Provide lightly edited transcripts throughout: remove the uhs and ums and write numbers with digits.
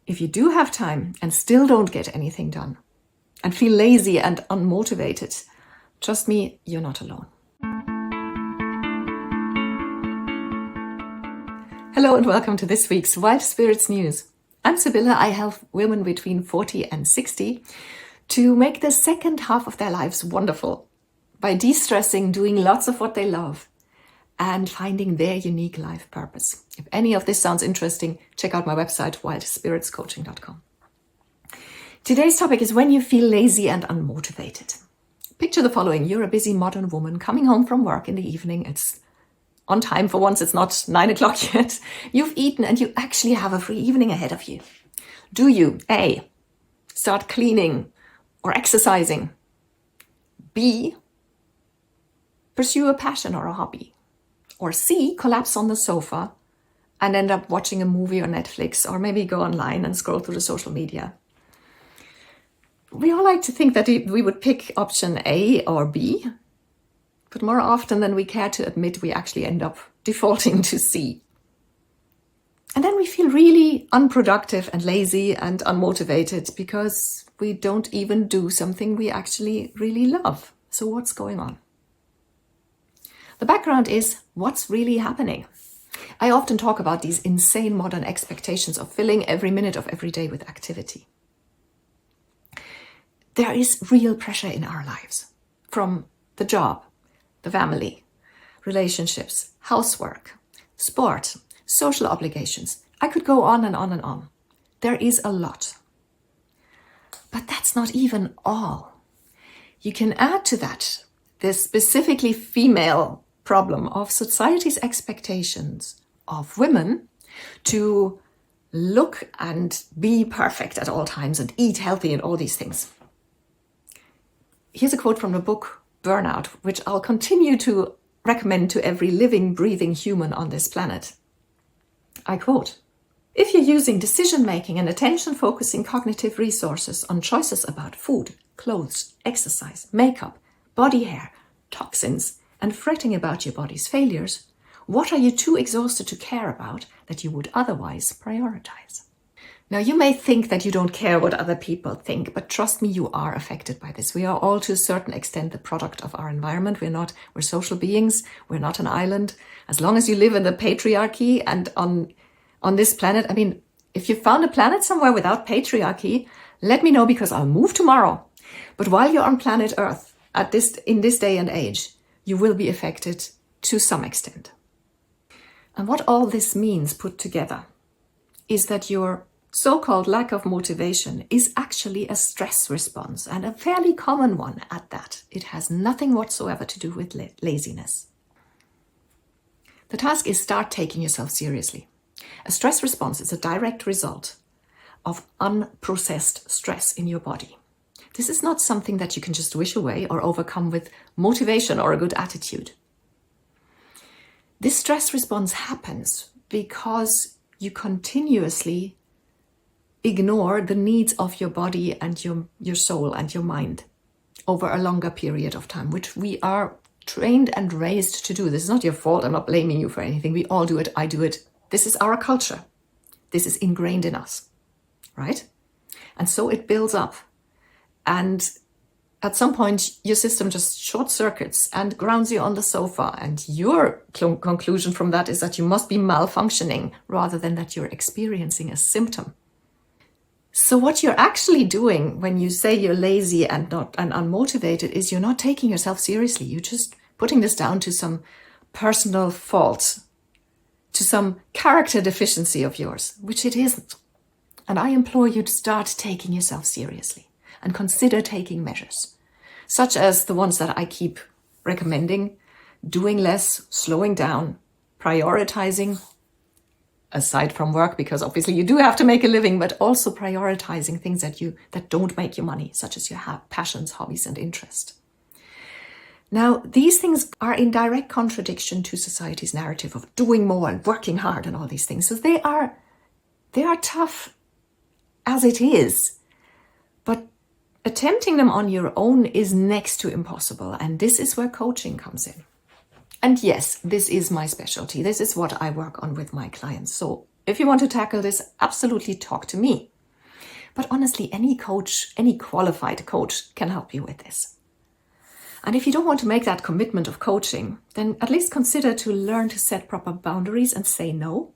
if you do have time and still don't get anything done and feel lazy and unmotivated, trust me, you're not alone. Hello and welcome to this week's Wild Spirits News. I'm Sibylla. I help women between 40 and 60 to make the second half of their lives wonderful by de-stressing, doing lots of what they love, and finding their unique life purpose. If any of this sounds interesting, check out my website, wildspiritscoaching.com. Today's topic is when you feel lazy and unmotivated. Picture the following. You're a busy modern woman coming home from work in the evening. It's on time for once. It's not 9 o'clock yet. You've eaten and you actually have a free evening ahead of you. Do you, A, start cleaning or exercising? B, pursue a passion or a hobby? Or C, collapse on the sofa and end up watching a movie on Netflix, or maybe go online and scroll through the social media? We all like to think that we would pick option A or B, but more often than we care to admit, we actually end up defaulting to C. And then we feel really unproductive and lazy and unmotivated because we don't even do something we actually really love. So what's going on? The background is what's really happening. I often talk about these insane modern expectations of filling every minute of every day with activity. There is real pressure in our lives from the job, the family, relationships, housework, sport, social obligations. I could go on and on and on. There is a lot. But that's not even all. You can add to that this specifically female problem of society's expectations of women to look and be perfect at all times and eat healthy and all these things. Here's a quote from the book Burnout, which I'll continue to recommend to every living, breathing human on this planet. I quote, "If you're using decision-making and attention-focusing cognitive resources on choices about food, clothes, exercise, makeup, body hair, toxins, and fretting about your body's failures, what are you too exhausted to care about that you would otherwise prioritize?" Now, you may think that you don't care what other people think, but trust me, you are affected by this. We are all to a certain extent the product of our environment. We're social beings. We're not an island. As long as you live in the patriarchy and on this planet, I mean, if you found a planet somewhere without patriarchy, let me know because I'll move tomorrow. But while you're on planet Earth in this day and age, you will be affected to some extent. And what all this means put together is that your so-called lack of motivation is actually a stress response, and a fairly common one at that. It has nothing whatsoever to do with laziness. The task is start taking yourself seriously. A stress response is a direct result of unprocessed stress in your body. This is not something that you can just wish away or overcome with motivation or a good attitude. This stress response happens because you continuously ignore the needs of your body and your soul and your mind over a longer period of time, which we are trained and raised to do. This is not your fault. I'm not blaming you for anything. We all do it. I do it. This is our culture. This is ingrained in us, right? And so it builds up. And at some point, your system just short circuits and grounds you on the sofa. And your conclusion from that is that you must be malfunctioning rather than that you're experiencing a symptom. So what you're actually doing when you say you're lazy and unmotivated is you're not taking yourself seriously. You're just putting this down to some personal fault, to some character deficiency of yours, which it isn't. And I implore you to start taking yourself seriously and consider taking measures, such as the ones that I keep recommending: doing less, slowing down, prioritizing, aside from work, because obviously you do have to make a living, but also prioritizing things that don't make you money, such as your passions, hobbies, and interest. Now, these things are in direct contradiction to society's narrative of doing more and working hard and all these things. So they are tough as it is, but attempting them on your own is next to impossible. And this is where coaching comes in. And yes, this is my specialty. This is what I work on with my clients. So if you want to tackle this, absolutely talk to me. But honestly, any coach, any qualified coach can help you with this. And if you don't want to make that commitment of coaching, then at least consider to learn to set proper boundaries and say no.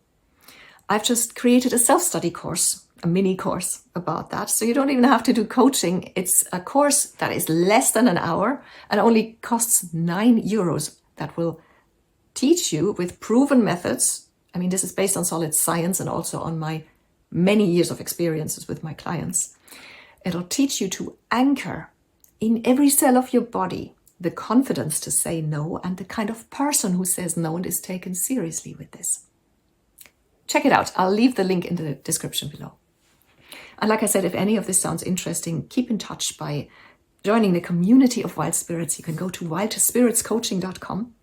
I've just created a self-study course, a mini course about that. So you don't even have to do coaching. It's a course that is less than an hour and only costs €9 that will teach you with proven methods. I mean, this is based on solid science and also on my many years of experiences with my clients. It'll teach you to anchor in every cell of your body the confidence to say no and the kind of person who says no and is taken seriously with this. Check it out. I'll leave the link in the description below. And like I said, if any of this sounds interesting, keep in touch by joining the community of Wild Spirits. You can go to wildspiritscoaching.com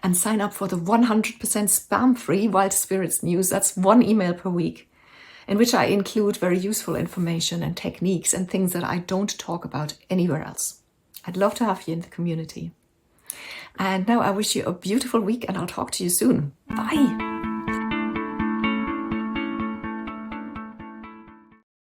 and sign up for the 100% spam-free Wild Spirits news. That's 1 email per week, in which I include very useful information and techniques and things that I don't talk about anywhere else. I'd love to have you in the community. And now I wish you a beautiful week, and I'll talk to you soon. Bye.